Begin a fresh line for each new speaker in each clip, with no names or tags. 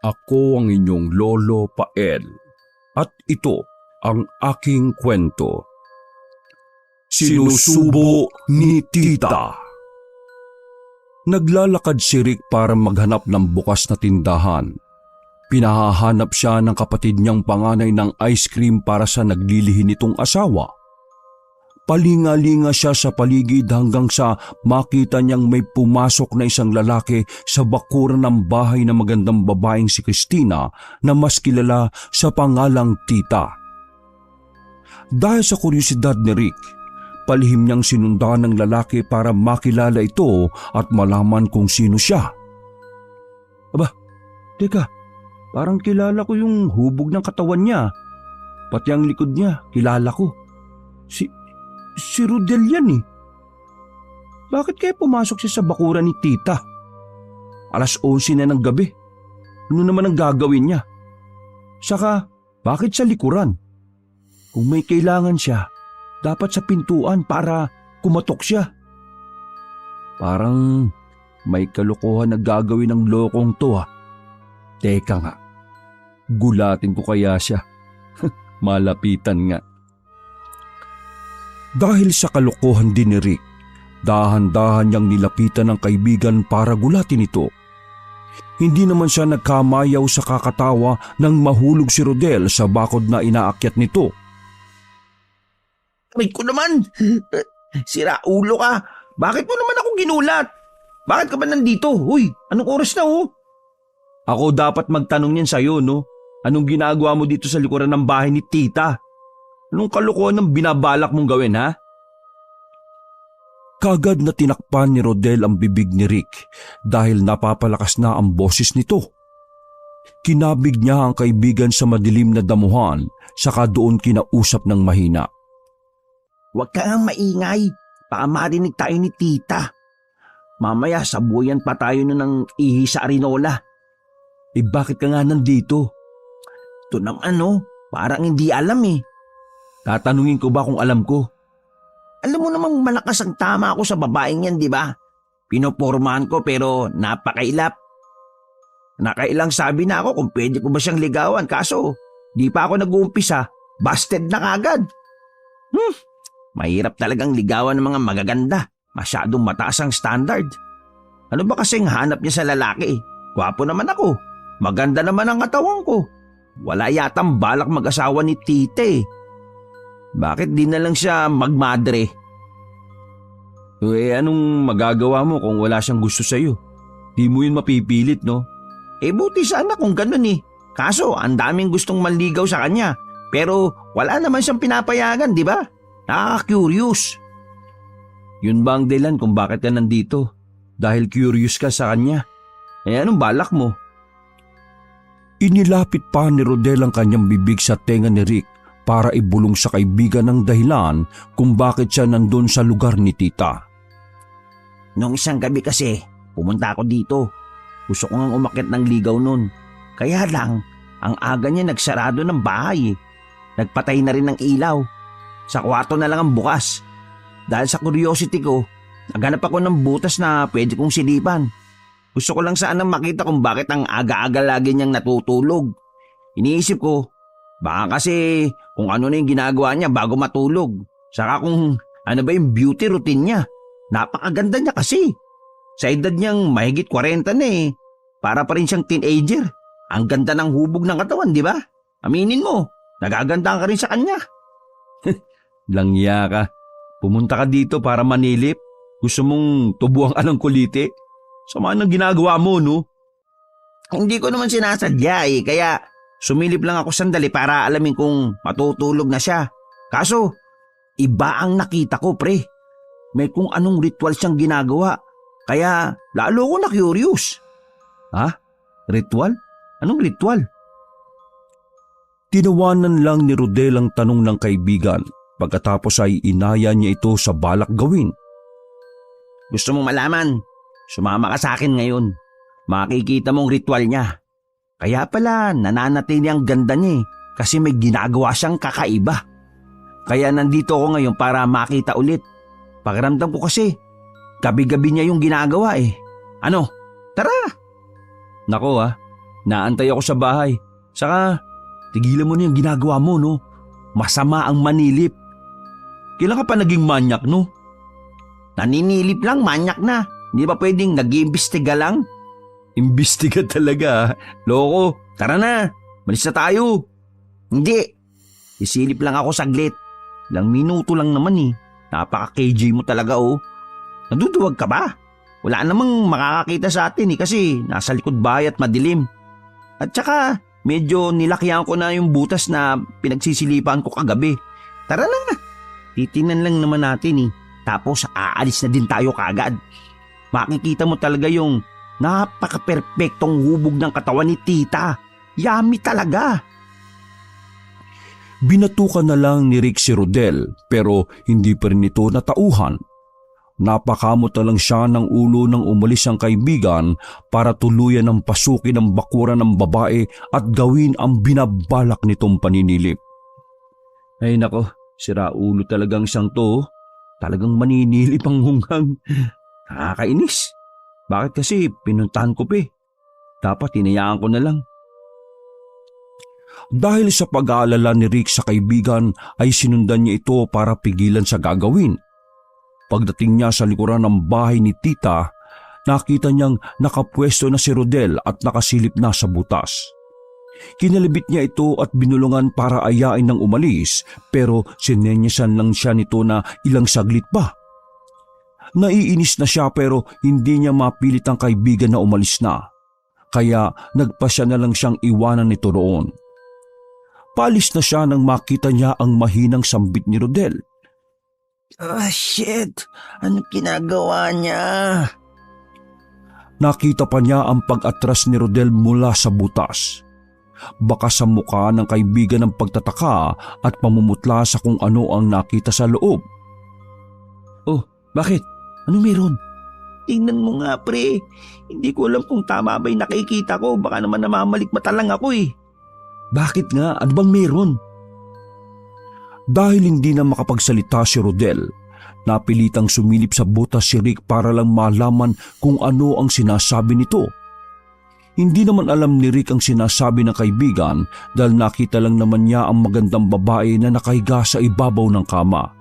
Ako ang inyong Lolo Pael at ito ang aking kwento. Sinusubo ni Tita. Naglalakad si Rick para maghanap ng bukas na tindahan. Pinahahanap siya ng kapatid niyang panganay ng ice cream para sa naglilihi nitong asawa. Palinga-linga siya sa paligid hanggang sa makita niyang may pumasok na isang lalaki sa bakuran ng bahay ng magandang babaeng si Christina na mas kilala sa pangalang Tita. Dahil sa kuryosidad ni Rick, palihim niyang sinundan ng lalaki para makilala ito at malaman kung sino siya. Aba, teka, parang kilala ko yung hubog ng katawan niya. Pati ang likod niya, kilala ko. Si Rodel yan eh. Bakit kaya pumasok siya sa bakuran ni Tita? 11:00 na ng gabi. Ano naman ang gagawin niya? Saka, bakit sa likuran? Kung may kailangan siya, dapat sa pintuan para kumatok siya. Parang may kalokohan na gagawin ng lokong to ah. Teka nga, gulatin ko kaya siya. Malapitan nga. Dahil sa kalokohan din ni Rick, dahan-dahan niyang nilapitan ng kaibigan para gulatin ito. Hindi naman siya nagkamayaw sa kakatawa nang mahulog si Rodel sa bakod na inaakyat nito.
Aray ko naman! Sira ulo ka! Bakit mo naman ako ginulat? Bakit ka ba nandito? Uy, anong oras na oh? Ako dapat magtanong yan sa'yo, no? Anong ginagawa mo dito sa likuran ng bahay ni Tita? Anong kalokohan ng binabalak mong gawin, ha?
Kagad na tinakpan ni Rodel ang bibig ni Rick dahil napapalakas na ang boses nito. Kinabig niya ang kaibigan sa madilim na damuhan saka doon kinausap ng mahina.
Huwag ka nga maingay. Baka marinig tayo ni Tita. Mamaya sabuyan pa tayo ng ihi sa Arinola.
Bakit ka nga nandito?
Ito naman parang hindi alam eh.
Tatanungin ko ba kung alam ko?
Alam mo namang malakas ang tama ako sa babaeng yan, di ba? Pinopormahan ko pero napakailap. Nakailang sabi na ako kung pwede ko ba siyang ligawan kaso di pa ako nag-uumpisa, busted na kagad. Mahirap talagang ligawan ng mga magaganda. Masyadong mataas ang standard. Ano ba kasing hanap niya sa lalaki? Gwapo naman ako. Maganda naman ang katawan ko. Wala yatang balak mag-asawa ni Tita eh. Bakit di na lang siya magmadre?
Anong magagawa mo kung wala siyang gusto sa'yo? Di mo yun mapipilit, no?
Buti sana kung ganun eh. Kaso, ang daming gustong manligaw sa kanya. Pero wala naman siyang pinapayagan, di ba? Nakaka-curious.
Yun ba ang dahilan kung bakit ka nandito? Dahil curious ka sa kanya? Anong balak mo? Inilapit pa ni Rodel ang kanyang bibig sa tenga ni Rick para ibulong sa kaibigan ng dahilan kung bakit siya nandun sa lugar ni Tita.
Noong isang gabi kasi, pumunta ako dito. Gusto ko ngang umakyat ng ligaw nun. Kaya lang, ang aga niya nagsarado ng bahay. Nagpatay na rin ng ilaw. Sa kwarto na lang ang bukas. Dahil sa curiosity ko, naghanap ako ng butas na pwede kong silipan. Gusto ko lang sanang makita kung bakit ang aga-aga lagi niyang natutulog. Iniisip ko, baka kasi kung ano na yung ginagawa niya bago matulog. Saka kung ano ba yung beauty routine niya. Napakaganda niya kasi. Sa edad niyang mahigit 40 na eh. Para pa rin siyang teenager. Ang ganda ng hubog ng katawan, di ba? Aminin mo, nagaganda ka rin sa kanya.
Langya ka. Pumunta ka dito para manilip. Gusto mong tubuang anong kulite? Sama ng ginagawa mo, no?
Hindi ko naman sinasadya eh. Kaya sumilip lang ako sandali para alamin kung matutulog na siya. Kaso, iba ang nakita ko, pre. May kung anong ritual siyang ginagawa. Kaya lalo ko na-curious.
Ha? Ritual? Anong ritual? Tinawanan lang ni Rodel ang tanong ng kaibigan. Pagkatapos ay inaya niya ito sa balak gawin.
Gusto mong malaman? Sumama ka sa akin ngayon. Makikita mong ritual niya. Kaya pala nananatili ang ganda niya kasi may ginagawa siyang kakaiba. Kaya nandito ako ngayon para makita ulit. Pakiramdam ko kasi, gabi-gabi niya yung ginagawa eh. Ano? Tara!
Nako
naantay ako sa bahay. Saka, tigilan mo na yung ginagawa mo, no? Masama ang manilip. Kailan ka pa naging manyak, no? Naninilip lang, manyak na. Hindi ba pwedeng nag-iimbestiga lang? Imbestiga talaga, loko. Tara na, malis na tayo. Hindi. Isilip lang ako saglit. Ilang minuto lang naman eh. Napaka-KJ mo talaga oh. Naduduwag ka ba? Wala namang makakakita sa atin eh kasi nasa likod bahay at madilim. At saka medyo nilakyan ko na yung butas na pinagsisilipan ko kagabi. Tara na. Titinan lang naman natin eh. Tapos aalis na din tayo kagad. Makikita mo talaga yung napaka-perpektong hubog ng katawan ni Tita. Yummy talaga.
Binatukan na lang ni Rick si Rodel pero hindi pa rin ito natauhan. Napakamot na lang siya ng ulo nang umalis ang kaibigan para tuluyan ng pasukin ang bakuran ng babae at gawin ang binabalak nitong paninilip. Ay nako, sira ulo talagang siyang to. Talagang maninilip ang hunggang. Nakakainis. Bakit kasi pinuntahan ko pa eh. Dapat hinayaan ko na lang. Dahil sa pag-aalala ni Rick sa kaibigan ay sinundan niya ito para pigilan sa gagawin. Pagdating niya sa likuran ng bahay ni Tita, nakita niyang nakapwesto na si Rodel at nakasilip na sa butas. Kinalibit niya ito at binulungan para ayain ng umalis pero sinenyasan lang siya nito na ilang saglit pa. Naiinis na siya pero hindi niya mapilit ang kaibigan na umalis na. Kaya nagpasya na lang siyang iwanan nito roon. Palis na siya nang makita niya ang mahinang sambit ni Rodel.
Shit! Ano ginagawa niya?
Nakita pa niya ang pag-atras ni Rodel mula sa butas. Baka sa mukha ng kaibigan ng pagtataka at pamumutla sa kung ano ang nakita sa loob.
Oh, bakit? Ano meron? Tingnan mo nga pre. Hindi ko alam kung tama ba yung nakikita ko. Baka naman namamalikmata lang ako eh. Bakit nga? Ano bang meron?
Dahil hindi na makapagsalita si Rodel, napilitang sumilip sa butas si Rick para lang malaman kung ano ang sinasabi nito. Hindi naman alam ni Rick ang sinasabi ng kaibigan dahil nakita lang naman niya ang magandang babae na nakahiga sa ibabaw ng kama.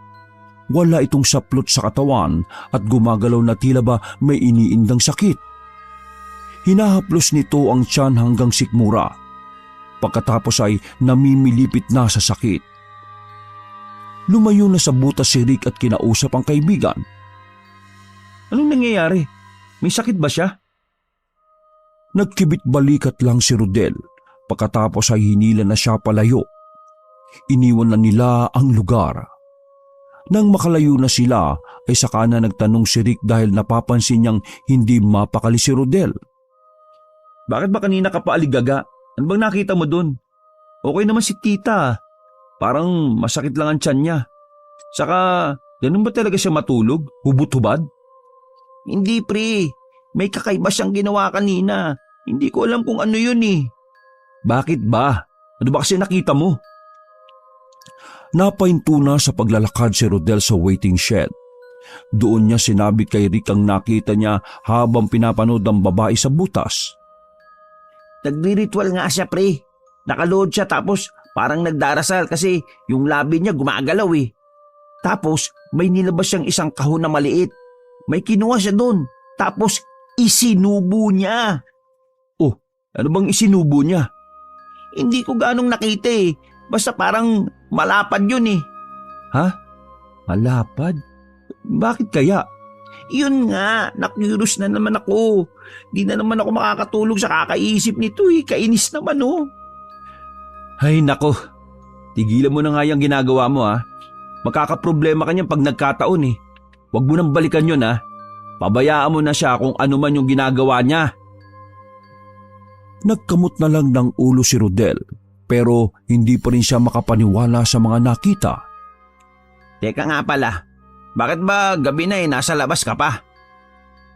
Wala itong saplot sa katawan at gumagalaw na tila ba may iniindang sakit. Hinahaplos nito ang tiyan hanggang sikmura. Pagkatapos ay namimilipit na sa sakit. Lumayo na sa butas si Rick at kinausap ang kaibigan.
Anong nangyayari? May sakit ba siya?
Nagkibit balikat lang si Rodel. Pagkatapos ay hinila na siya palayo. Iniwan na nila ang lugar. Nang makalayo na sila ay saka na nagtanong si Rick dahil napapansin niyang hindi mapakali si Rodel.
Bakit ba kanina ka pa aligaga? Ano bang nakita mo dun? Okay naman si Tita. Parang masakit lang ang tiyan niya. Saka, ganun ba talaga siya matulog? Hubot-hubad? Hindi pre. May kakaiba siyang ginawa kanina. Hindi ko alam kung ano yun eh. Bakit ba? Ano ba kasi nakita mo?
Napahinto na sa paglalakad si Rodel sa waiting shed. Doon niya sinabi kay Rick ang nakita niya habang pinapanood ang babae sa butas.
Nagri-ritual nga siya pre. Nakaload siya tapos parang nagdarasal kasi yung labi niya gumagalaw eh. Tapos may nilabas siyang isang kahon na maliit. May kinuha siya doon. Tapos isinubo niya.
Oh, ano bang isinubo niya?
Hindi ko ganong nakita eh. Basta parang malapad yun eh.
Ha? Malapad? Bakit kaya?
Yun nga, na-curious na naman ako. Di na naman ako makakatulog sa kakaisip nito eh. Kainis naman oh.
Ay nako, tigilan mo na nga yung ginagawa mo ha. Magkakaproblema ka niyan pag nagkataon eh. Huwag mo nang balikan yun ha. Pabayaan mo na siya kung ano man yung ginagawa niya. Nagkamot na lang ng ulo si Rodel pero hindi pa rin siya makapaniwala sa mga nakita.
Teka nga pala, bakit ba gabi na nasa labas ka pa?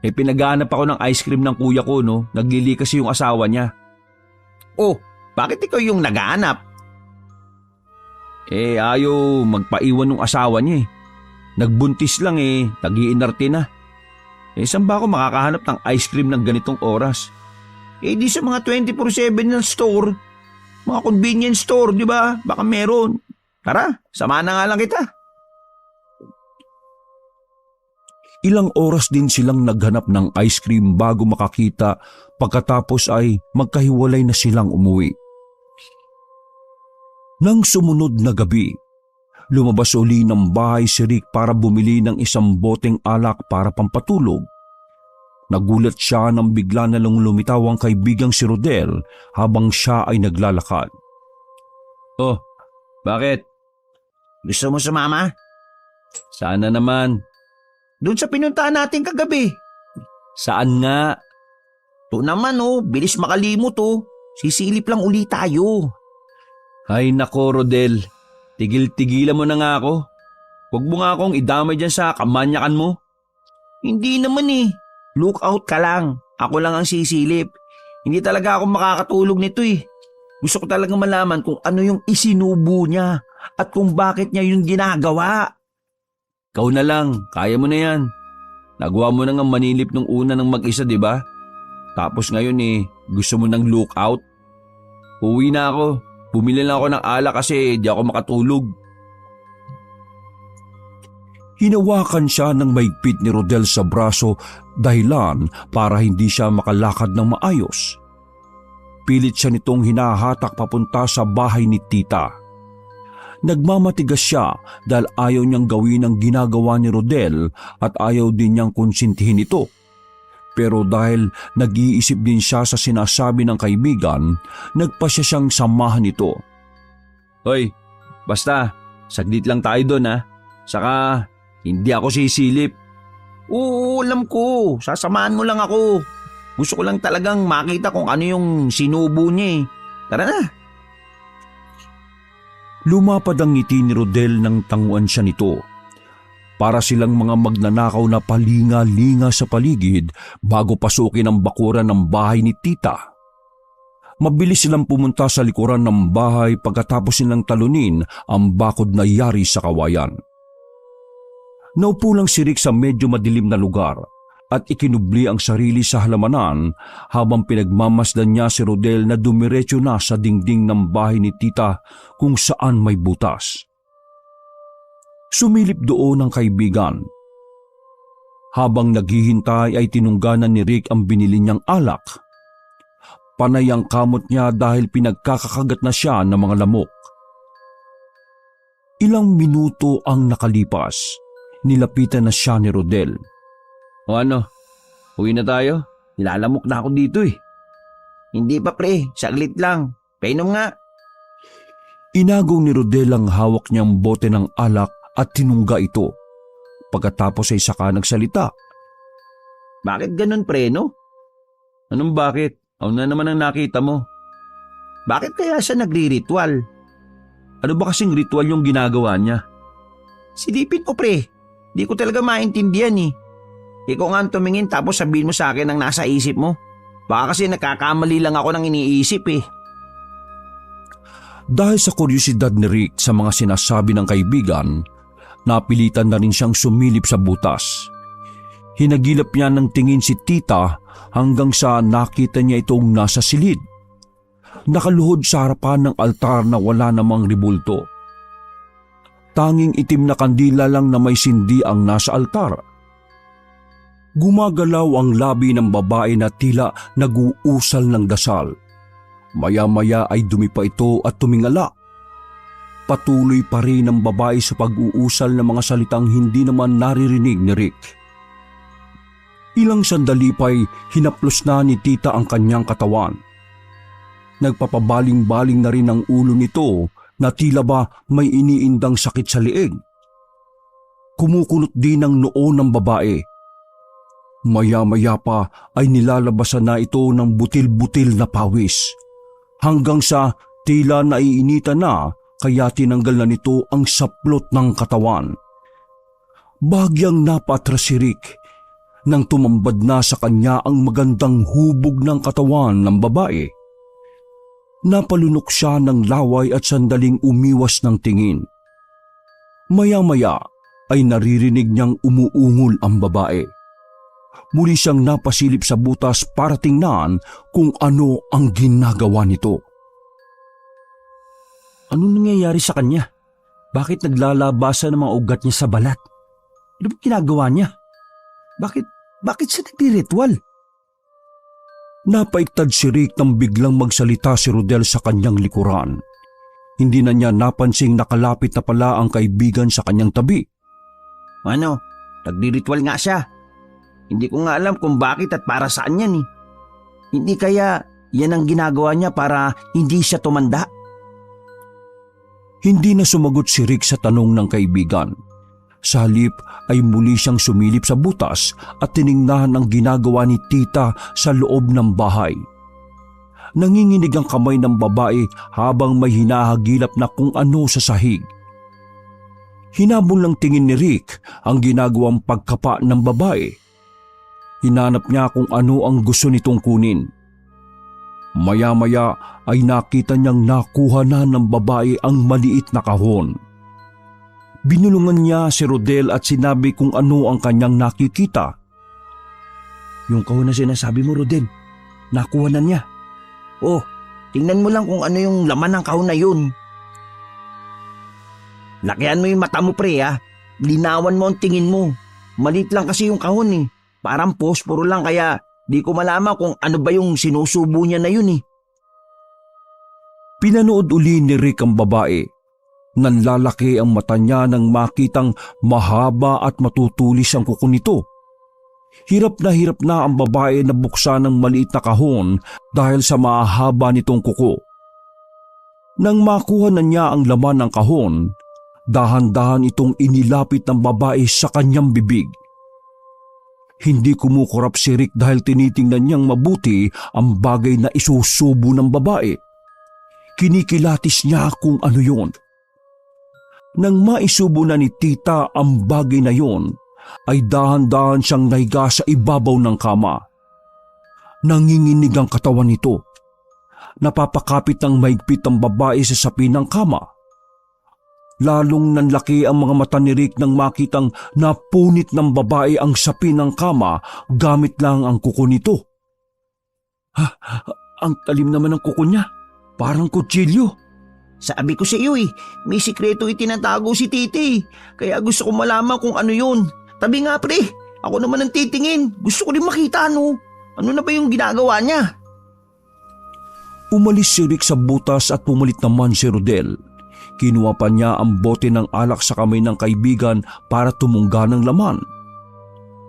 Pinaghahanap ako ng ice cream ng kuya ko no, naglili kasi yung asawa niya.
Oh, bakit ikaw yung naghahanap?
Ayaw magpaiwan ng asawa niya eh. Nagbuntis lang nag-iinarte na. Saan ba ako makakahanap ng ice cream ng ganitong oras?
Eh di sa mga 24/7 ng store, mga convenience store, di ba? Baka meron. Tara, samahan na nga lang kita.
Ilang oras din silang naghanap ng ice cream bago makakita, pagkatapos ay magkahiwalay na silang umuwi. Nang sumunod na gabi, lumabas uli ng bahay si Rick para bumili ng isang boteng alak para pampatulog. Nagulat siya nang bigla na lang lumitaw ang kaibigang si Rodel habang siya ay naglalakad. Oh, bakit?
Gusto mo sumama?
Sana naman.
Doon sa pinuntahan natin kagabi.
Saan nga?
To naman bilis makalimot Sisilip lang uli tayo.
Ay nako Rodel, tigil-tigilan mo na nga ako. Huwag mo nga akong idamay dyan sa kamanyakan mo.
Hindi naman Look out ka lang. Ako lang ang sisilip. Hindi talaga ako makakatulog nito Gusto ko talaga malaman kung ano yung isinubo niya at kung bakit niya yung ginagawa.
Ikaw na lang, kaya mo na yan. Nagawa mo na nga manilip nung una ng mag-isa, di ba? Tapos ngayon gusto mo ng lookout? Uwi na ako. Bumili lang ako ng alak kasi di ako makatulog. Hinawakan siya ng maigpit ni Rodel sa braso dahilan para hindi siya makalakad ng maayos. Pilit siya nitong hinahatak papunta sa bahay ni tita. Nagmamatigas siya dahil ayaw niyang gawin ang ginagawa ni Rodel at ayaw din niyang konsintihin ito. Pero dahil nag-iisip din siya sa sinasabi ng kaibigan, nagpasya siyang samahan ito. Hoy, basta, saglit lang tayo doon ha. Saka, hindi ako sisilip.
Oo, alam ko. Sasamahan mo lang ako. Gusto ko lang talagang makita kung ano yung sinubo niya Tara na.
Lumapad ang ngiti ni Rodel nang tanguan siya nito. Para silang mga magnanakaw na palinga-linga sa paligid bago pasukin ang bakuran ng bahay ni tita. Mabilis silang pumunta sa likuran ng bahay pagkatapos nilang talunin ang bakod na yari sa kawayan. Naupo lang si Rick sa medyo madilim na lugar at ikinubli ang sarili sa halamanan habang pinagmamasdan niya si Rodel na dumiretso na sa dingding ng bahay ni tita kung saan may butas. Sumilip doon ang kaibigan. Habang naghihintay ay tinungganan ni Rick ang binili niyang alak. Panay ang kamot niya dahil pinagkakakagat na siya ng mga lamok. Ilang minuto ang nakalipas. Nilapitan na siya ni Rodel. O ano? Uwi na tayo? Nilalamok na ako dito
Hindi pa pre, saglit lang. Painom nga.
Inagaw ni Rodel ang hawak niyang bote ng alak at tinungga ito. Pagkatapos ay saka nagsalita.
Bakit ganun pre no?
Anong bakit? Ako na naman ang nakita mo.
Bakit kaya siya nagri-ritual?
Ano ba kasing ritual yung ginagawa niya?
Silipin ko pre. Di ko talaga maintindihan Ikaw nga ang tumingin tapos sabihin mo sa akin ang nasa isip mo. Baka kasi nagkakamali lang ako ng iniisip
Dahil sa kuryosidad ni Rick sa mga sinasabi ng kaibigan, napilitan na rin siyang sumilip sa butas. Hinagilap niya ng tingin si tita hanggang sa nakita niya itong nasa silid. Nakaluhod sa harapan ng altar na wala namang ribulto. Tanging itim na kandila lang na may sindi ang nasa altar. Gumagalaw ang labi ng babae na tila nag-uusal ng dasal. Maya-maya ay dumipa ito at tumingala. Patuloy pa rin ang babae sa pag-uusal ng mga salitang hindi naman naririnig ni Rick. Ilang sandali pa'y hinaplos na ni tita ang kanyang katawan. Nagpapabaling-baling na rin ang ulo nito na tila ba may iniindang sakit sa liig. Kumukulot din ang noo ng babae. Maya-maya pa ay nilalabasan na ito ng butil-butil na pawis. Hanggang sa tila naiinitan na kaya tinanggal na nito ang saplot ng katawan. Bagyang napatras si Rick nang tumambad na sa kanya ang magandang hubog ng katawan ng babae. Napalunok siya ng laway at sandaling umiwas ng tingin. Maya-maya ay naririnig niyang umuungol ang babae. muli siyang napasilip sa butas para tingnan kung ano ang ginagawa nito.
Anong nangyayari sa kanya? Bakit naglalabasan ng mga ugat niya sa balat? Ano ba ginagawa niya? Bakit siya nagdi-ritual?
Napaiktad si Rick nang biglang magsalita si Rodel sa kanyang likuran. Hindi na niya napansing nakalapit na pala ang kaibigan sa kanyang tabi.
Ano? Nagdi-ritual nga siya. Hindi ko nga alam kung bakit at para saan yan eh. Hindi kaya yan ang ginagawa niya para hindi siya tumanda?
Hindi na sumagot si Rick sa tanong ng kaibigan. Sa halip ay muli siyang sumilip sa butas at tiningnan ang ginagawa ni tita sa loob ng bahay. Nanginginig ang kamay ng babae habang may hinahagilap na kung ano sa sahig. Hinabol ng tingin ni Rick ang ginagawang pagkapa ng babae. Hinanap niya kung ano ang gusto nitong kunin. Maya-maya ay nakita niyang nakuha na ng babae ang maliit na kahon. Binulungan niya si Rodel at sinabi kung ano ang kanyang nakikita.
Yung kahon na sinasabi mo, Rodel, nakuha na niya. Oh, tingnan mo lang kung ano yung laman ng kahon na yun. Lakihan mo yung mata mo, pre, ha? Linawan mo ang tingin mo. Maliit lang kasi yung kahon eh. Parang posporo lang kaya di ko malaman kung ano ba yung sinusubo niya na yun eh.
Pinanood uli ni Rick ang babae. Nanlalaki ang mata niya nang makitang mahaba at matutulis ang kuko nito. Hirap na ang babae na buksan ng maliit na kahon dahil sa mahaba nitong kuko. Nang makuha na niya ang laman ng kahon, dahan-dahan itong inilapit ng babae sa kanyang bibig. Hindi kumukurap si Rick dahil tinitingnan niyang mabuti ang bagay na isusubo ng babae. Kinikilatis niya kung ano yun. Nang maisubo na ni tita ang bagay na yon, ay dahan-dahan siyang nahiga sa ibabaw ng kama. Nanginginig ang katawan nito. Napapakapit ng mahigpit ang babae sa sapin ng kama. Lalong nanlaki ang mga mata ni Rick nang makitang napunit ng babae ang sapin ng kama gamit lang ang kuko nito. Ang talim naman ng kuko niya, parang kutsilyo.
Sabi ko sa iyo eh, may sikreto itinatago si titi. Kaya gusto ko malaman kung ano yun. Tabi nga pre, ako naman ang titingin. Gusto ko din makita ano. Ano na ba yung ginagawa niya?
Umalis si Rick sa butas at pumalit naman si Rodel. Kinuha pa niya ang bote ng alak sa kamay ng kaibigan para tumungga ng laman.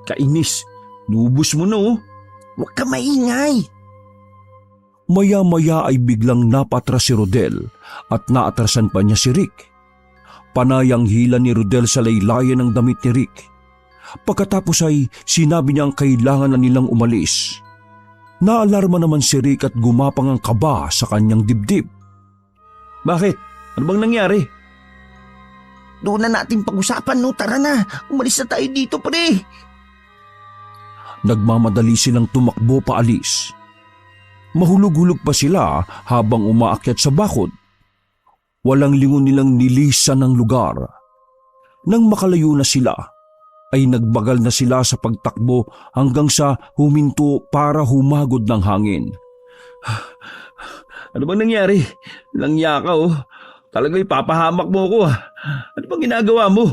Kainis, nubos mo na oh. Huwag ka maingay.
Maya-maya ay biglang napatras si Rodel at naatrasan pa niya si Rick. Panayang hila ni Rodel sa laylayan ng damit ni Rick. Pagkatapos ay sinabi niyang kailangan na nilang umalis. Naalarma naman si Rick at gumapang ang kaba sa kanyang dibdib.
Bakit? Ano bang nangyari? Doon na natin pag-usapan no, tara na. Umalis na tayo dito pre.
Nagmamadali silang tumakbo paalis. Mahulog-hulog pa sila habang umaakyat sa bakod. Walang lingon nilang nilisan ng lugar. Nang makalayo na sila, ay nagbagal na sila sa pagtakbo hanggang sa huminto para humagod ng hangin.
Ano bang nangyari? Langya ka oh. Talaga ipapahamak mo ako ah. Ano bang ginagawa mo?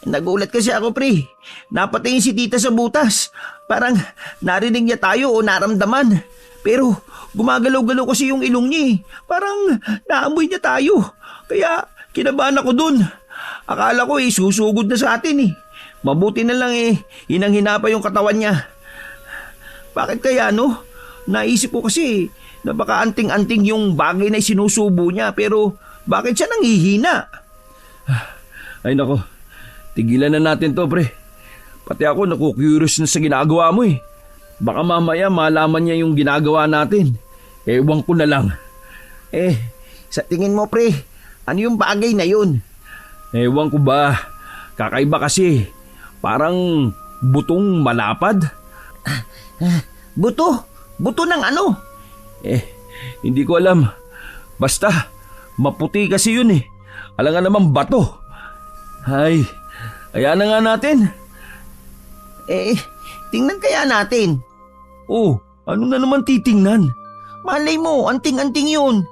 Nagulat kasi ako pre. Napatingin si tita sa butas. Parang narinig niya tayo o naramdaman. Pero gumagalaw-galaw kasi yung ilong niya eh. Parang naamoy niya tayo. Kaya kinabahan ako dun. Akala ko susugod na sa atin eh. Mabuti na lang hinang-hina pa yung katawan niya. Bakit kaya no? Naisip ko kasi na baka anting-anting yung bagay na sinusubo niya pero bakit siya nanghihina? Ay nako, tigilan na natin to pre. Pati ako naku-curious na sa ginagawa mo eh. Baka mamaya malaman niya yung ginagawa natin. Ewan ko na lang. Sa tingin mo pre, ano yung bagay na yun? Ewan ko ba, kakaiba kasi. Parang butong malapad. Buto? Buto ng ano? Hindi ko alam. Basta, maputi kasi yun eh. Alangan naman bato. Ay, kaya na nga natin. Eh, tingnan kaya natin.
Oh, ano na naman titingnan?
Malay mo, anting-anting yun.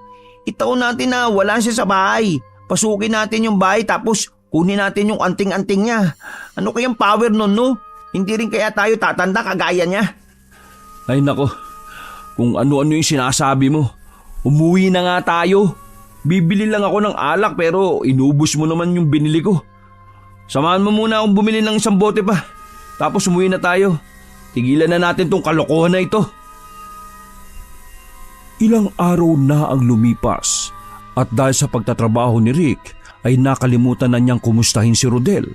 Itaon natin na wala siya sa bahay. Pasukin natin yung bahay tapos kunin natin yung anting-anting niya. Ano kayang power nun, no? Hindi rin kaya tayo tatanda kagaya niya.
Ay nako, kung ano-ano yung sinasabi mo. Umuwi na nga tayo. Bibili lang ako ng alak pero inubos mo naman yung binili ko. Samahan mo muna akong bumili ng isang bote pa. Tapos umuwi na tayo. Tigilan na natin tong kalokohan na ito.
Ilang araw na ang lumipas at dahil sa pagtatrabaho ni Rick ay nakalimutan na niyang kumustahin si Rodel.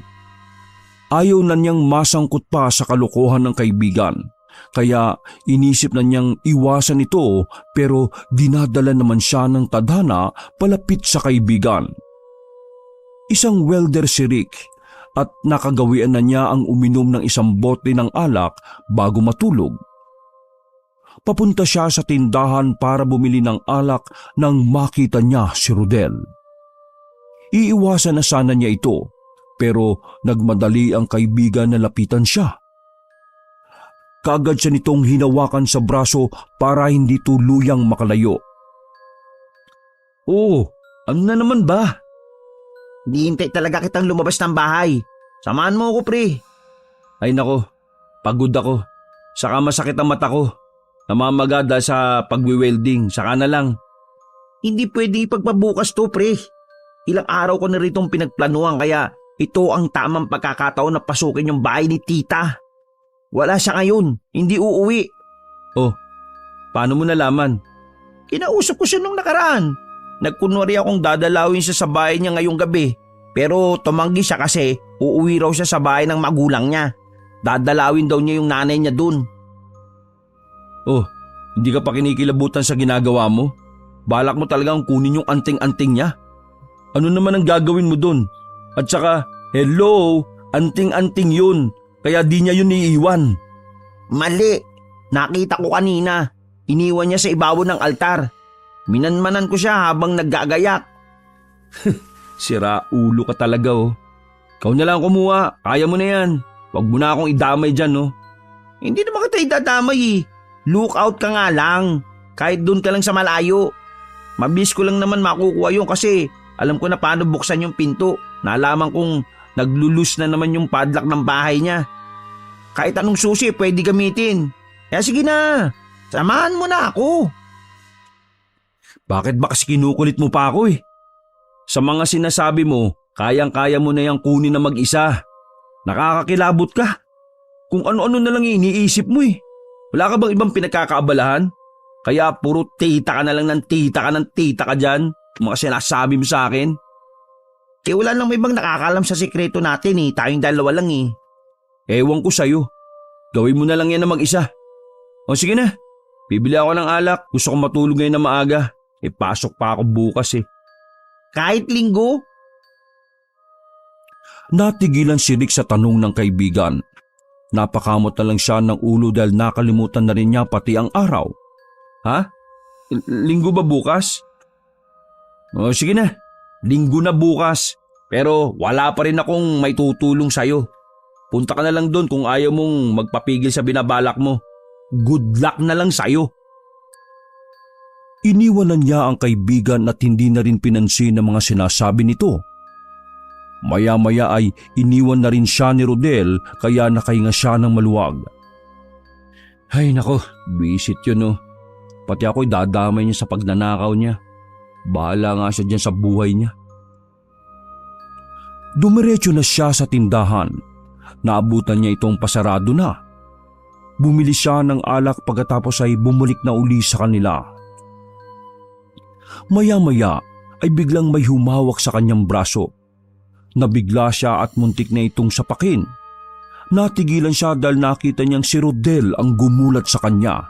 Ayaw na niyang masangkot pa sa kalokohan ng kaibigan, kaya inisip na niyang iwasan ito pero dinadala naman siya ng tadhana palapit sa kaibigan. Isang welder si Rick at nakagawian na niya ang uminom ng isang bote ng alak bago matulog. Papunta siya sa tindahan para bumili ng alak nang makita niya si Rodel. Iiwasan na sana niya ito pero nagmadali ang kaibigan na lapitan siya. Kaagad siya nitong hinawakan sa braso para hindi tuluyang makalayo.
Oh, ano na naman ba?
Hintay talaga kitang lumabas ng bahay. Samahan mo ako, pre.
Ay nako, pagod ako. Saka masakit ang mata ko. Namamaga dahil sa pagwi-welding. Saka na lang.
Hindi pwede ipagpabukas to, pre. Ilang araw ko na ritong pinagplanuhan kaya ito ang tamang pagkakataon na pasukin yung bahay ni tita. Wala siya ngayon. Hindi uuwi.
Oh, paano mo nalaman?
Kinausap ko siya nung nakaraan. Nagkunwari akong dadalawin siya sa bahay niya ngayong gabi. Pero tumanggi siya kasi uuwi raw siya sa bahay ng magulang niya. Dadalawin daw niya yung nanay niya dun.
Oh, hindi ka pa kinikilabutan sa ginagawa mo? Balak mo talagang kunin yung anting-anting niya? Ano naman ang gagawin mo dun? At saka, hello, anting-anting yun. Kaya di niya yun iiwan.
Mali. Nakita ko kanina. Iniwan niya sa ibabaw ng altar. Minanmanan ko siya habang naggagayak.
Sira ulo ka talaga oh. Ikaw na lang kumuha, kaya mo na yan. Huwag mo na akong idamay dyan oh.
Hindi naman kita idadamay eh. Look out ka nga lang. Kahit doon ka lang sa malayo. Mabilis ko lang naman makukuha yun kasi alam ko na paano buksan yung pinto. Nalaman kong naglulus na naman yung padlock ng bahay niya. Kahit anong susi pwede gamitin. Kaya sige na, samahan mo na ako.
Bakit ba kasi kinukulit mo pa ako eh? Sa mga sinasabi mo, kayang-kaya mo na yung kunin na mag-isa. Nakakakilabot ka. Kung ano-ano na lang iniisip mo eh. Wala ka bang ibang pinagkakaabalahan? Kaya puro tita ka na lang ng tita ka dyan. Mga sinasabi mo sa akin.
Eh wala lang may ibang nakakalam sa sikreto natin eh. Tayong dalawa lang eh.
Ewan ko sa'yo. Gawin mo na lang yan na mag-isa. O sige na. Bibili ako ng alak. Gusto kong matulog ngayon na maaga. Pasok pa ako bukas eh.
Kahit linggo?
Natigilan si Rick sa tanong ng kaibigan. Napakamot na lang siya ng ulo dahil nakalimutan na rin niya pati ang araw.
Ha? Linggo ba bukas? O sige na. Linggo na bukas. Pero wala pa rin akong may tutulong sa'yo. Punta ka na lang doon kung ayaw mong magpapigil sa binabalak mo. Good luck na lang sa'yo.
Iniwanan niya ang kaibigan at hindi na rin pinansin ang mga sinasabi nito. Maya-maya ay iniwan na rin siya ni Rodel kaya nakahinga siya ng maluwag.
Ay nako, visit yun oh. Pati ako'y dadamay niya sa pagnanakaw niya. Bahala nga siya dyan sa buhay niya.
Dumiretso na siya sa tindahan. Naabutan niya itong pasarado na. Bumili siya ng alak pagkatapos ay bumalik na uli sa kanila. Maya-maya ay biglang may humawak sa kanyang braso. Nabigla siya at muntik na itong sapakin. Natigilan siya dahil nakita niyang si Rodel ang gumulat sa kanya.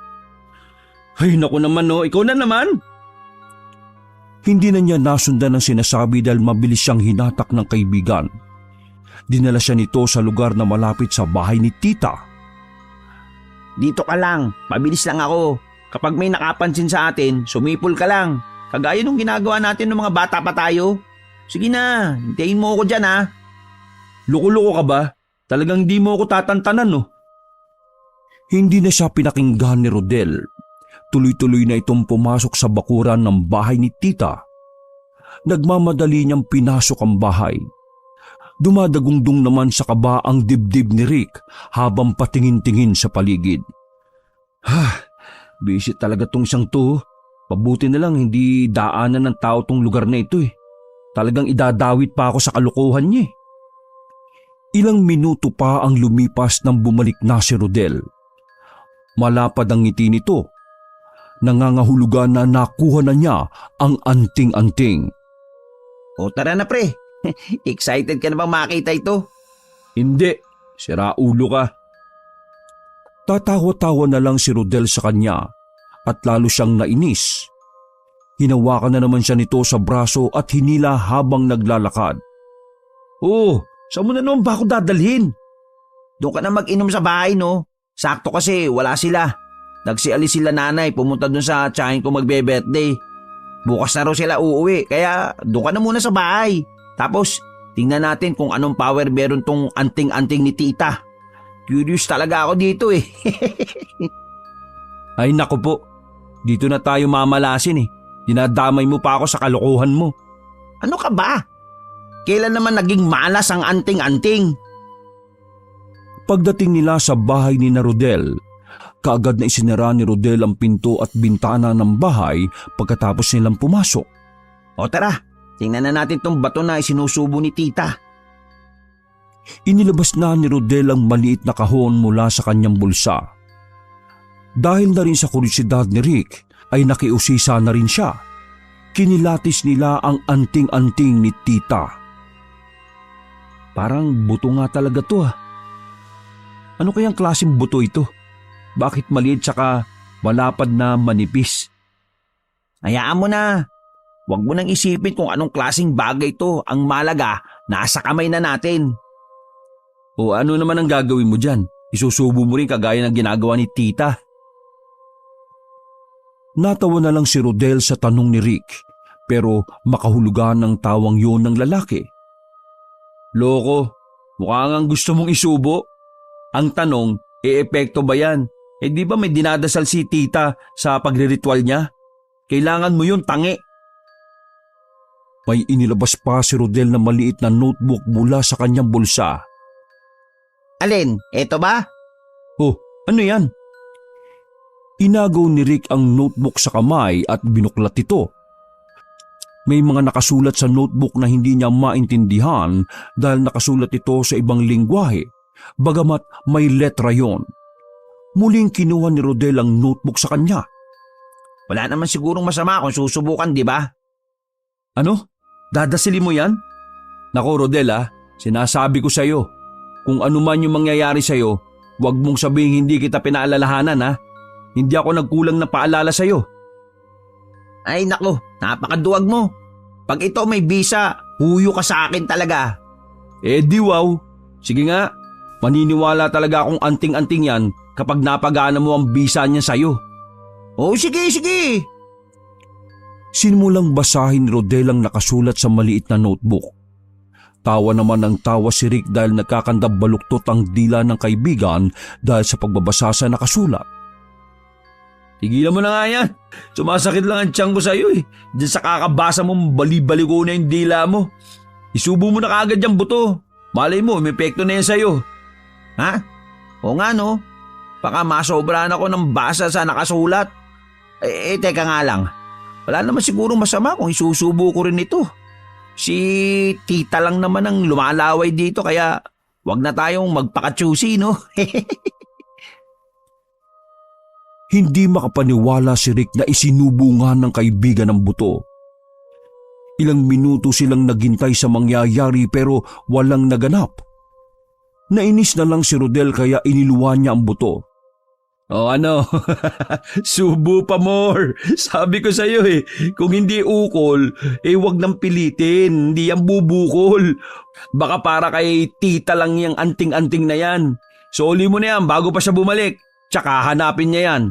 Ay naku naman oh, ikaw na naman.
Hindi na niya nasundan ang sinasabi dahil mabilis siyang hinatak ng kaibigan. Dinala siya nito sa lugar na malapit sa bahay ni tita.
Dito ka lang, mabilis lang ako. Kapag may nakapansin sa atin, sumipol ka lang. Kagaya nung ginagawa natin ng mga bata pa tayo. Sige na, hintayin mo ako dyan ha.
Loko-loko ka ba? Talagang di mo ako tatantanan no.
Hindi na siya pinakinggan ni Rodel. Tuloy-tuloy na itong pumasok sa bakuran ng bahay ni tita. Nagmamadali niyang pinasok ang bahay. Dumadagundong naman sa kaba ang dibdib ni Rick habang patingin-tingin sa paligid. Busy talaga tong isang to. Pabuti na lang hindi daanan ng tao tong lugar na ito eh. Talagang idadawit pa ako sa kalokohan niya eh. Ilang minuto pa ang lumipas nang bumalik na si Rodel. Malapad ang ngiti nito. Nangangahulugan na nakuha na niya ang anting-anting.
O tara na pre, excited ka na bang makita ito?
Hindi, sira ulo ka.
Tatawa-tawa na lang si Rodel sa kanya at lalo siyang nainis. Hinawakan na naman siya nito sa braso at hinila habang naglalakad.
Oh, saan mo na naman ba ako dadalhin?
Doon ka na mag-inom sa bahay no? Sakto kasi wala sila. Nagsialis sila nanay pumunta doon sa tiyahin ko magbe-birthday. Bukas na raw sila uuwi kaya doon ka na muna sa bahay. Tapos tingnan natin kung anong power meron tong anting-anting ni tita. Curious talaga ako dito eh.
Ay naku po, dito na tayo mamalasin eh. Dinadamay mo pa ako sa kalokohan mo.
Ano ka ba? Kailan naman naging malas ang anting-anting?
Pagdating nila sa bahay ni na Rodel, kaagad na isinara ni Rodel ang pinto at bintana ng bahay pagkatapos nilang pumasok.
O tara, tingnan na natin tong bato na isinusubo ni tita.
Inilabas na ni Rodel ang maliit na kahon mula sa kanyang bulsa. Dahil na rin sa kuryosidad ni Rick, ay nakiusisa na rin siya. Kinilatis nila ang anting-anting ni tita. Parang buto nga talaga to ah. Ano kayang klaseng buto ito? Bakit maliit tsaka malapad na manipis?
Hayaan mo na. Huwag mo nang isipin kung anong klaseng bagay to. Ang malaga, nasa kamay na natin.
O ano naman ang gagawin mo dyan? Isusubo mo rin kagaya ng ginagawa ni tita.
Natawa na lang si Rodel sa tanong ni Rick, pero makahulugan ng tawang yun ng lalaki.
Loko, mukhang ang gusto mong isubo. Ang tanong, epekto ba yan? Di ba may dinadasal si tita sa pagriritual niya? Kailangan mo yun, tangi.
May inilabas pa si Rodel na maliit na notebook mula sa kanyang bulsa.
Alin, eto ba?
Oh, ano yan?
Inagaw ni Rick ang notebook sa kamay at binuklat ito. May mga nakasulat sa notebook na hindi niya maintindihan dahil nakasulat ito sa ibang lingwahe, bagamat may letra yon. Muling kinuha ni Rodel ang notebook sa kanya.
Wala naman sigurong masama kung susubukan, di ba?
Ano? Dadasili mo yan? Nako Rodel sinasabi ko sa'yo, kung ano man yung mangyayari sa'yo, huwag mong sabihin hindi kita pinaalalahanan Hindi ako nagkulang na paalala sa'yo.
Ay nako, napakaduwag mo. Pag ito may bisa, huyo ka sa akin talaga.
Di wow. Sige nga, maniniwala talaga akong anting-anting yan kapag napagana mo ang bisa niya sa'yo.
Oh sige.
Sinimulang basahin ni Rodel ang nakasulat sa maliit na notebook. Tawa naman ng tawa si Rick dahil nagkakandang baluktot ang dila ng kaibigan dahil sa pagbabasa sa nakasulat.
Tigilan mo na nga yan. Sumasakit lang ang tiyan ko sa'yo Diyan sa kakabasa mo, bali-baliko na yung dila mo. Isubo mo na kaagad yung buto. Malay mo, may epekto na yan sa'yo.
Ha? O nga no. Baka masobrahan ako ng basa sa nakasulat. Teka nga lang. Wala naman siguro masama kung isusubo ko rin ito. Si tita lang naman ang lumalaway dito kaya wag na tayong magpaka-choosy, no?
Hindi makapaniwala si Rick na isinubungan ng kaibigan ng buto. Ilang minuto silang naghintay sa mangyayari pero walang naganap. Nainis na lang si Rodel kaya iniluwan niya ang buto.
O ano, subo pa more. Sabi ko sa'yo kung hindi ukol, wag nang pilitin, hindi yan bubukol. Baka para kay tita lang yung anting-anting na yan. Soli mo na yan bago pa siya bumalik. Tsaka hanapin niya yan.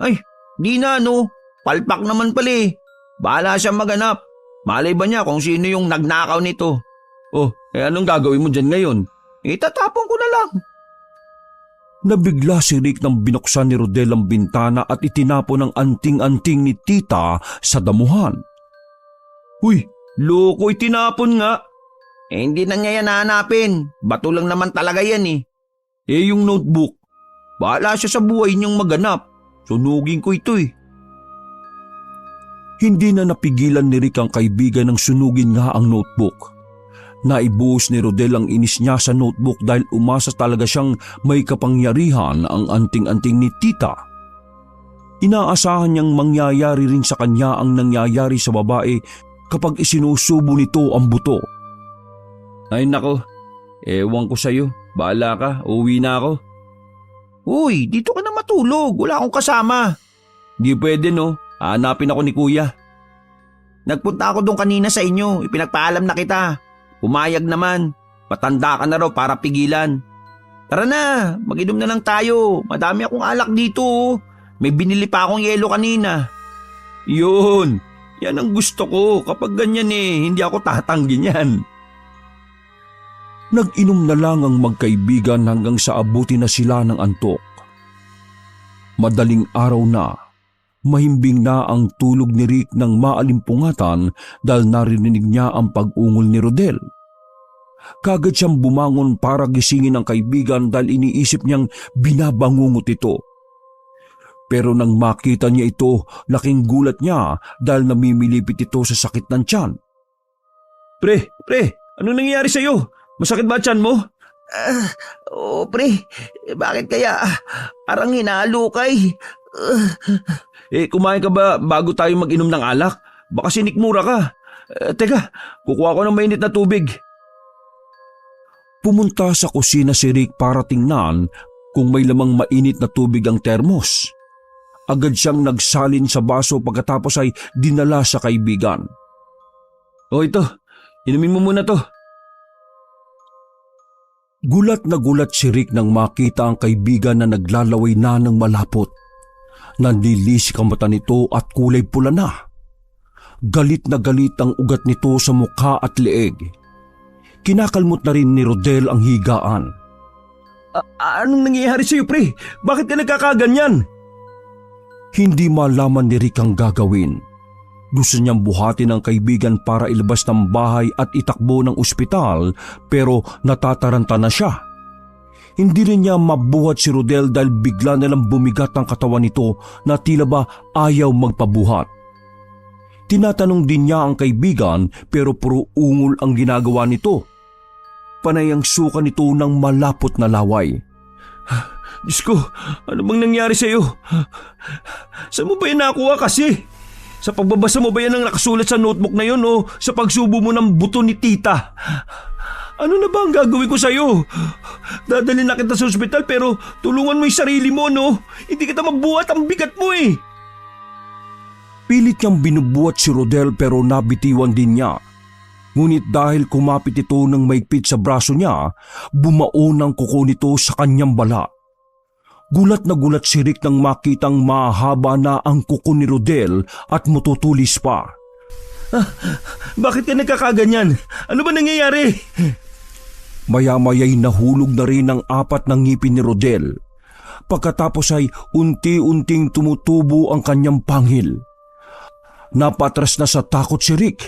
Ay, di na no. Palpak naman pala Bahala siya maghanap. Malay ba niya kung sino yung nagnakaw nito?
Oh, anong gagawin mo dyan ngayon?
Itatapon ko na lang.
Nabigla si Rick nang binuksan ni Rodel ang bintana at itinapon ang anting-anting ni tita sa damuhan.
Uy, loko, itinapon nga.
Hindi na niya yan hahanapin. Bato lang naman talaga yan eh.
Yung notebook.
Bahala siya sa buhay niyang maganap. Sunugin ko ito eh.
Hindi na napigilan ni Rick ang kaibigan ng sunugin nga ang notebook. Naibuhos ni Rodel ang inis niya sa notebook dahil umasa talaga siyang may kapangyarihan ang anting-anting ni tita. Inaasahan niyang mangyayari rin sa kanya ang nangyayari sa babae kapag isinusubo nito ang buto.
Ay nako, ewan ko sa'yo. Bahala ka, uwi na ako.
Uy, dito ka na matulog. Wala akong kasama.
Di pwede no, hahanapin ako ni kuya.
Nagpunta ako doon kanina sa inyo. Ipinagpaalam na kita. Pumayag naman. Patanda ka na raw para pigilan. Tara na, mag-inom na lang tayo. Madami akong alak dito. May binili pa akong yelo kanina.
Yun, yan ang gusto ko. Kapag ganyan hindi ako tatanggin yan.
Nag-inom na lang ang magkaibigan hanggang sa abuti na sila ng antok. Madaling araw na, mahimbing na ang tulog ni Rick ng maalimpungatan dahil narinig niya ang pag-ungol ni Rodel. Kagad siyang bumangon para gisingin ang kaibigan dahil iniisip niyang binabangungot ito. Pero nang makita niya ito, laking gulat niya dahil namimilipit ito sa sakit ng tiyan.
Pre, anong nangyayari sa'yo? Masakit ba tiyan mo?
Oo pre, bakit kaya parang hinaalukay?
Kumain ka ba bago tayo mag-inom ng alak? Baka sinikmura ka. Teka, kukuha ko ng mainit na tubig.
Pumunta sa kusina si Rick para tingnan kung may lamang mainit na tubig ang termos. Agad siyang nagsalin sa baso pagkatapos ay dinala sa kaibigan.
O ito, inumin mo muna to.
Gulat na gulat si Rick nang makita ang kaibigan na naglalaway na ng malapot. Nanlilisik ang mata nito at kulay pula na. Galit na galit ang ugat nito sa mukha at leeg. Kinakalmot na rin ni Rodel ang higaan.
Anong nangyayari sa'yo, pre? Bakit ka nagkakaganyan?
Hindi malaman ni Rick ang gagawin. Gusto niyang buhatin ang kaibigan para ilabas ng bahay at itakbo ng ospital pero natataranta na siya. Hindi rin niya mabuhat si Rodel dahil bigla nalang bumigat ang katawan nito na tila ba ayaw magpabuhat. Tinatanong din niya ang kaibigan pero puro ungol ang ginagawa nito. Panay ang suka nito ng malapot na laway.
Diyos ko, ano bang nangyari sa'yo? Saan mo ba yan nakuha kasi? Sa pagbabasa mo ba yan ang nakasulat sa notebook na yun o sa pagsubo mo ng buto ni tita? Ano na ba ang gagawin ko sa'yo? Dadalhin na kita sa ospital pero tulungan mo yung sarili mo, no? Hindi kita mabuhat, ang bigat mo eh.
Pilit niyang binubuhat si Rodel pero nabitiwan din niya. Ngunit dahil kumapit ito ng maigpit sa braso niya, bumaon ang kuko nito sa kanyang bala. Gulat na gulat si Rick nang makitang mahaba na ang kuko ni Rodel at matutulis pa.
Bakit ka nagkakaganyan? Ano ba nangyayari?
Maya-maya'y nahulog na rin ang 4 na ngipin ni Rodel. Pagkatapos ay unti-unting tumutubo ang kanyang pangil. Napatras na sa takot si Rick.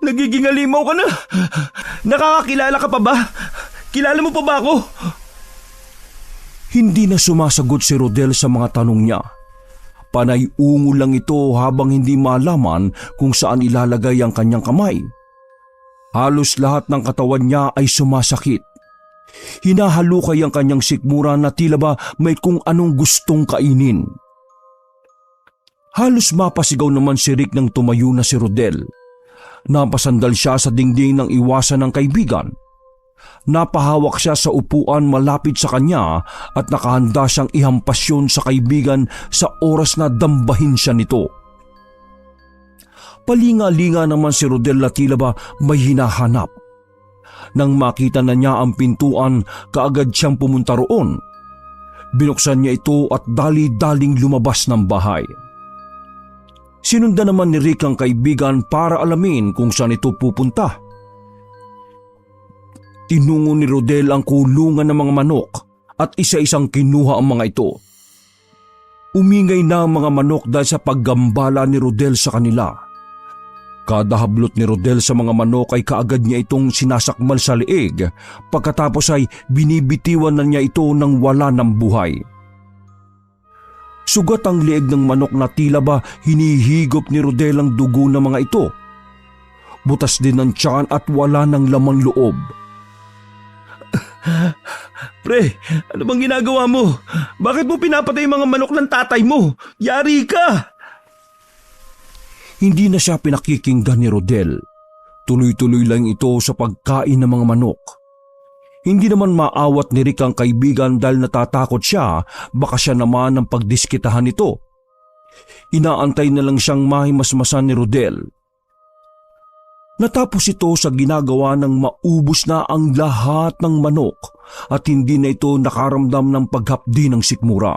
Nagiging alimaw ka na. Nakakakilala ka pa ba? Kilala mo pa ba ako?
Hindi na sumasagot si Rodel sa mga tanong niya. Panay ungol lang ito habang hindi malaman kung saan ilalagay ang kanyang kamay. Halos lahat ng katawan niya ay sumasakit. Hinahalukay ang kanyang sikmura na tila ba may kung anong gustong kainin. Halos mapasigaw naman si Rick nang tumayo na si Rodel. Napasandal siya sa dingding ng iwasan ng kaibigan. Napahawak siya sa upuan malapit sa kanya at nakahanda siyang ihampasyon sa kaibigan sa oras na dambahin siya nito. Palinga-linga naman si Rodel na tila ba may hinahanap. Nang makita na niya ang pintuan, kaagad siyang pumunta roon. Binuksan niya ito at dali-daling lumabas ng bahay. Sinundan naman ni Rick ang kaibigan para alamin kung saan ito pupunta. Tinungo ni Rodel ang kulungan ng mga manok at isa-isang kinuha ang mga ito. Umingay na ang mga manok dahil sa paggambala ni Rodel sa kanila. Kada hablot ni Rodel sa mga manok ay kaagad niya itong sinasakmal sa leeg, pagkatapos ay binibitiwan na niya ito nang wala ng buhay. Sugat ang leeg ng manok na tila ba hinihigop ni Rodel ang dugo ng mga ito. Butas din ang tiyan at wala ng lamang loob.
Pre, ano bang ginagawa mo? Bakit mo pinapatay yung mga manok ng tatay mo? Yari ka!
Hindi na siya pinakikinggan ni Rodel. Tuloy-tuloy lang ito sa pagkain ng mga manok. Hindi naman maawat ni Rick ang kaibigan dahil natatakot siya baka siya naman ang pagdiskitahan nito. Inaantay na lang siyang mahimasmasan ni Rodel. Natapos ito sa ginagawa ng maubos na ang lahat ng manok at hindi na ito nakaramdam ng paghapdi ng sikmura.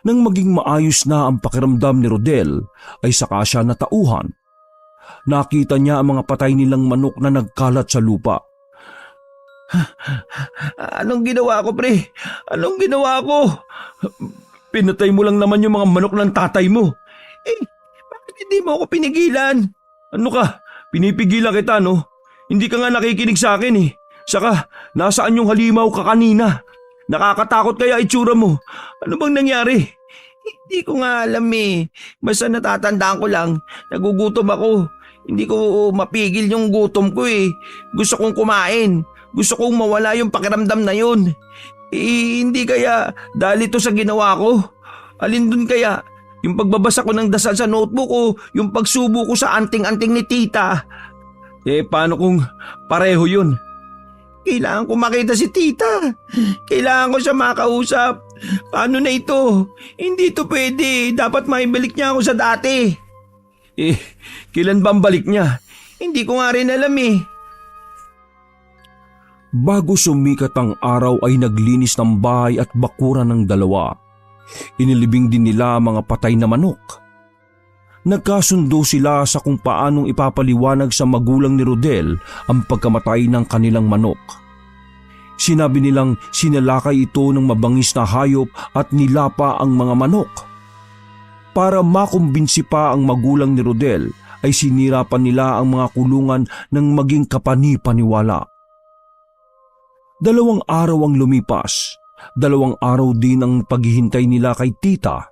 Nang maging maayos na ang pakiramdam ni Rodel ay saka siya natauhan. Nakita niya ang mga patay nilang manok na nagkalat sa lupa.
Anong ginawa ko, pre? Anong ginawa ko? Pinatay mo lang naman yung mga manok ng tatay mo. Bakit hindi mo ako pinigilan? Ano ka? Pinipigilan kita, no? Hindi ka nga nakikinig sa akin eh. Saka, nasaan yung halimaw ka kanina? Nakakatakot kaya itsura mo. Ano bang nangyari? Hindi ko nga alam eh. Basta natatandaan ko lang, nagugutom ako. Hindi ko mapigil yung gutom ko eh. Gusto kong kumain. Gusto kong mawala yung pakiramdam na yun. Hindi kaya dahil ito sa ginawa ko? Alin dun kaya? Yung pagbabasa ko ng dasal sa notebook o yung pagsubo ko sa anting-anting ni tita? Paano kung pareho yun? Kailangan ko makita si tita. Kailangan ko siya makausap. Paano na ito? Hindi ito pwede. Dapat maibalik niya ako sa dati. Kailan ba ang balik niya? Hindi ko nga rin alam eh.
Bago sumikat ang araw ay naglinis ng bahay at bakuran ng dalawa. Inilibing din nila ang mga patay na manok. Nagkasundo sila sa kung paanong ipapaliwanag sa magulang ni Rodel ang pagkamatay ng kanilang manok. Sinabi nilang sinalakay ito ng mabangis na hayop at nilapa ang mga manok. Para makumbinsi pa ang magulang ni Rodel ay sinirapan nila ang mga kulungan ng maging kapani-paniwala. 2 araw ang lumipas. 2 araw din ang paghihintay nila kay tita.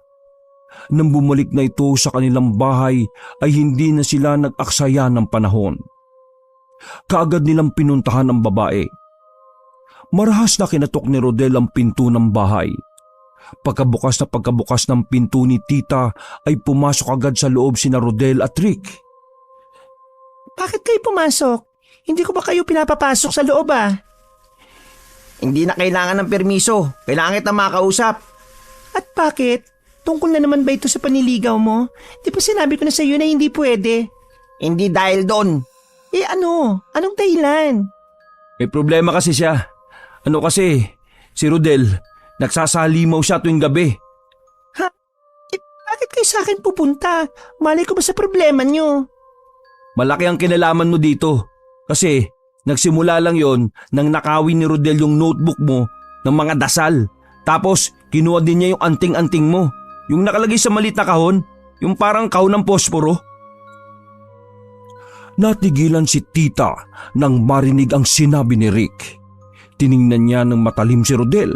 Nang bumalik na ito sa kanilang bahay ay hindi na sila nag-aksaya ng panahon. Kaagad nilang pinuntahan ang babae. Marahas na kinatok ni Rodel ang pinto ng bahay. Pagkabukas ng pinto ni tita ay pumasok agad sa loob sina Rodel at Rick.
Bakit kayo pumasok? Hindi ko ba kayo pinapapasok sa loob ah?
Hindi na kailangan ng permiso. Kailangan kita makausap.
At bakit? Tungkol na naman ba ito sa paniligaw mo? Di ba sinabi ko na sa iyo na hindi pwede?
Hindi dahil doon.
Ano? Anong dahilan?
May problema kasi siya. Ano kasi, si Rodel, nagsasalimaw siya tuwing gabi.
Bakit kayo sa akin pupunta? Malay ko ba sa problema nyo?
Malaki ang kinalaman mo dito. Kasi, nagsimula lang yon nang nakawin ni Rodel yung notebook mo ng mga dasal. Tapos, kinuha din niya yung anting-anting mo. Yung nakalagay sa maliit na kahon. Yung parang kahon ng posporo.
Natigilan si tita nang marinig ang sinabi ni Rick. Tiningnan niya ng matalim si Rodel.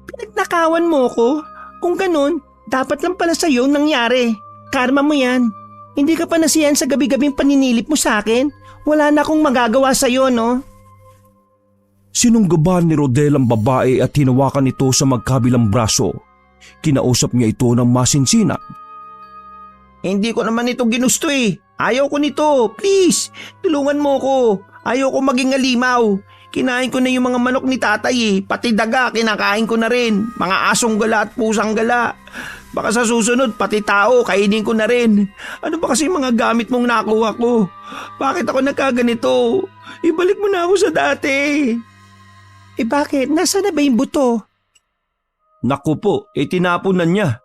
Pinagnakawan mo ko? Kung ganun, dapat lang pala sa'yo nangyari. Karma mo yan. Hindi ka pa nasiyan sa gabi-gabing paninilip mo sa akin. Wala na akong magagawa sa'yo, no?
Sinunggaban ni Rodel ang babae at hinawakan ito sa magkabilang braso. Kinausap niya ito ng masinsinan.
Hindi ko naman ito ginusto eh. Ayaw ko nito. Please, tulungan mo ko. Ayaw ko maging alimaw. Kinain ko na yung mga manok ni tatay eh. Pati daga, kinakain ko na rin. Mga asong gala at pusang gala. Baka sa susunod, pati tao, kainin ko na rin. Ano ba kasi mga gamit mong nakuha ko? Bakit ako nagkaganito? Ibalik mo na ako sa dati.
Bakit? Nasaan na ba yung buto?
Naku po, tinapon na niya.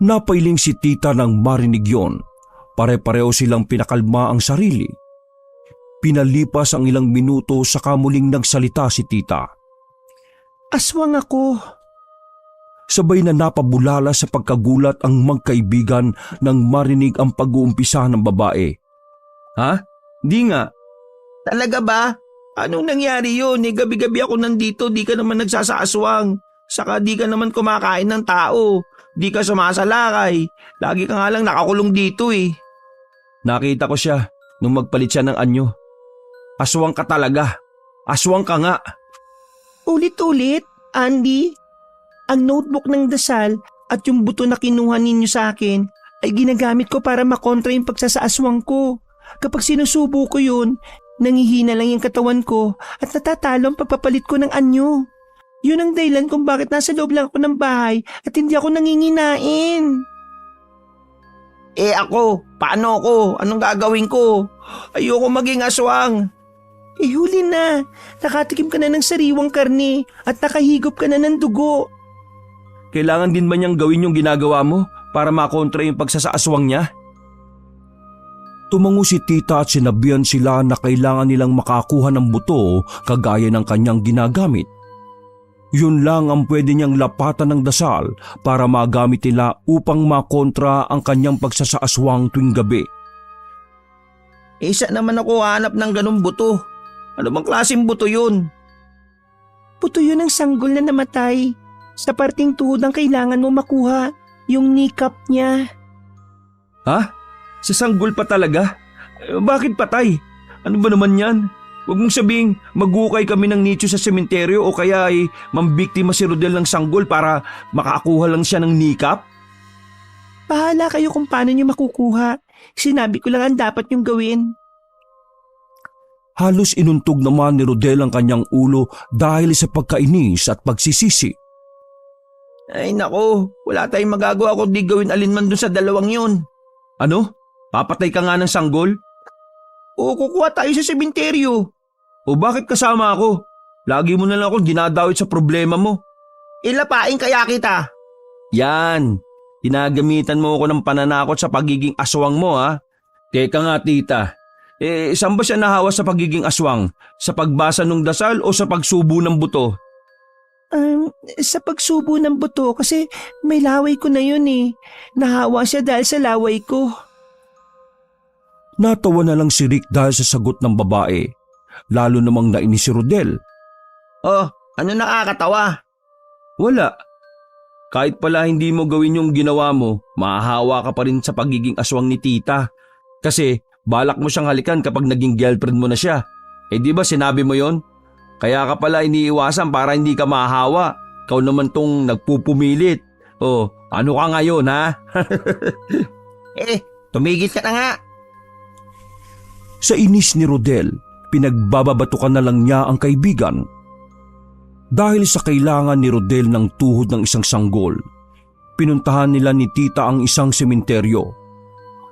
Napailing si tita nang marinig yon. Pare-pareho silang pinakalma ang sarili. Pinalipas ang ilang minuto saka muling nagsalita si tita.
Aswang ako.
Sabay na napabulala sa pagkagulat ang magkaibigan nang marinig ang pag-uumpisa ng babae.
Ha? Di nga.
Talaga ba? Anong nangyari yun? Gabi-gabi ako nandito, di ka naman nagsasaaswang. Saka di ka naman kumakain ng tao. Di ka sumasalakay. Lagi ka nga lang nakakulong dito eh.
Nakita ko siya nung magpalit siya ng anyo. Aswang ka talaga. Aswang ka nga.
Ulit-ulit, Andy. Ang notebook ng dasal at yung buto na kinuha ninyo sa akin ay ginagamit ko para makontra yung pagsasaaswang ko. Kapag sinusubo ko yun, nangihina lang yung katawan ko at natatalo ang pagpapalit ko ng anyo. Yun ang dahilan kung bakit nasa loob lang ako ng bahay at hindi ako nanginginain.
Eh ako, paano ako? Anong gagawin ko? Ayoko maging aswang.
Huli na. Nakatikim ka na ng sariwang karne at nakahigop ka na ng dugo.
Kailangan din ba niyang gawin yung ginagawa mo para makontra yung pagsasaaswang niya?
Tumango si tita at sinabihan sila na kailangan nilang makakuha ng buto kagaya ng kanyang ginagamit. Yun lang ang pwede niyang lapatan ng dasal para magamit nila upang makontra ang kanyang pagsasaaswang tuwing gabi.
Isa naman ako hanap ng ganung buto. Ano bang klaseng buto yun?
Buto yun ng sanggol na namatay. Sa parting tuhod ang kailangan mo makuha, yung kneecap niya.
Ha? Sa sanggol pa talaga? Bakit patay? Ano ba naman yan? Huwag mong sabing magukay kami ng nicho sa sementeryo o kaya ay mambiktima si Rodel ng sanggol para makakuha lang siya ng kneecap?
Bahala kayo kung paano niyo makukuha. Sinabi ko lang ang dapat niyong gawin.
Halos inuntog naman ni Rodel ang kanyang ulo dahil sa pagkainis at pagsisisi.
Ay nako, wala tayong magagawa kundi gawin alinman dun sa dalawang yun.
Ano? Papatay ka nga ng sanggol?
O kukuha tayo sa sementeryo.
O bakit kasama ako? Lagi mo na lang akong dinadawit sa problema mo.
Ilapain kaya kita.
Yan, ginagamitan mo ako ng pananakot sa pagiging aswang mo ha. Teka nga tita, saan ba siya nahawa sa pagiging aswang? Sa pagbasa ng dasal o sa pagsubo ng buto?
Sa pagsubo ng buto kasi may laway ko na yun eh. Nahawa siya dahil sa laway ko.
Natawa na lang si Rick dahil sa sagot ng babae. Lalo namang nainis si Rodel.
Oh, ano nakakatawa?
Wala. Kahit pala hindi mo gawin yung ginawa mo, mahahawa ka pa rin sa pagiging aswang ni tita. Kasi balak mo siyang halikan kapag naging girlfriend mo na siya. Di ba sinabi mo yon? Kaya ka pala iniiwasan para hindi ka mahahawa. Ikaw naman tong nagpupumilit. Oh, ano ka ngayon ha?
Tumigil ka na nga.
Sa inis ni Rodel, pinagbababatukan na lang niya ang kaibigan. Dahil sa kailangan ni Rodel ng tuhod ng isang sanggol, pinuntahan nila ni tita ang isang sementeryo.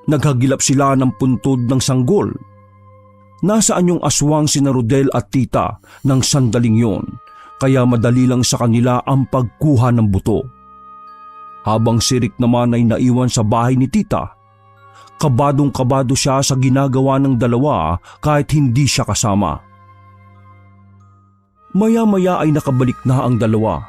Naghagilap sila ng puntod ng sanggol. Nasaan yung aswang sina Rodel at tita ng sandaling yon, kaya madali lang sa kanila ang pagkuha ng buto. Habang si Rick naman ay naiwan sa bahay ni tita, kabadong-kabado siya sa ginagawa ng dalawa kahit hindi siya kasama. Maya-maya ay nakabalik na ang dalawa.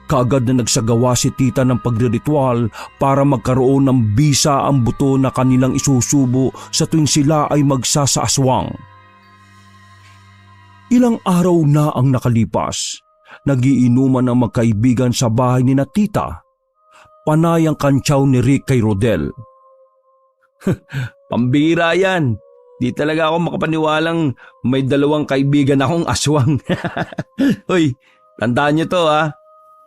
Kaagad na nagsagawa si tita ng pagriritual para magkaroon ng bisa ang buto na kanilang isusubo sa tuwing sila ay magsasaaswang. Ilang araw na ang nakalipas. Nagiinuman ang magkaibigan sa bahay ni na tita. Panay ang kantsaw ni Rick kay Rodel.
Pambira yan. Di talaga ako makapaniwalang may dalawang kaibigan akong aswang. Hoy, tandaan niyo to ha.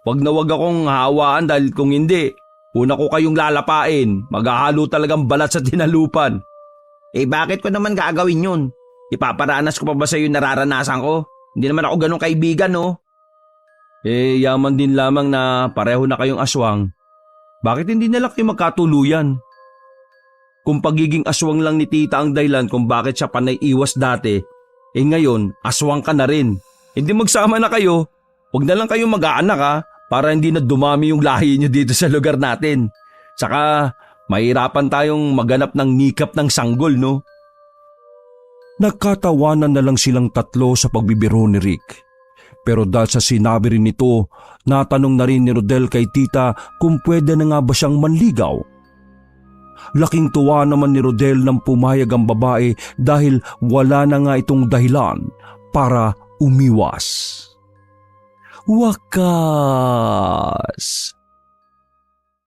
Wag na wag akong hawaan dahil kung hindi, una ko kayong lalapain. Maghahalo talagang balat sa tinalupan.
Bakit ko naman gagawin yun? Ipaparanas ko pa ba sa'yo yung nararanasan ko? Hindi naman ako ganun kaibigan no?
Yaman din lamang na pareho na kayong aswang. Bakit hindi na lang kayo magkatuluyan? Kung pagiging aswang lang ni tita ang dahilan kung bakit siya panay iwas dati, ngayon aswang ka na rin. Hindi magsama na kayo. Huwag na lang kayong mag-aanak ha, para hindi na dumami yung lahi niyo dito sa lugar natin. Saka mahirapan tayong maganap ng kneecap ng sanggol no?
Nagkatawanan na lang silang tatlo sa pagbibiro ni Rick. Pero dahil sa sinabi rin nito, natanong na rin ni Rodel kay tita kung pwede na nga ba siyang manligaw. Laking tuwa naman ni Rodel nang pumayag ang babae dahil wala na nga itong dahilan para umiwas. Wakas!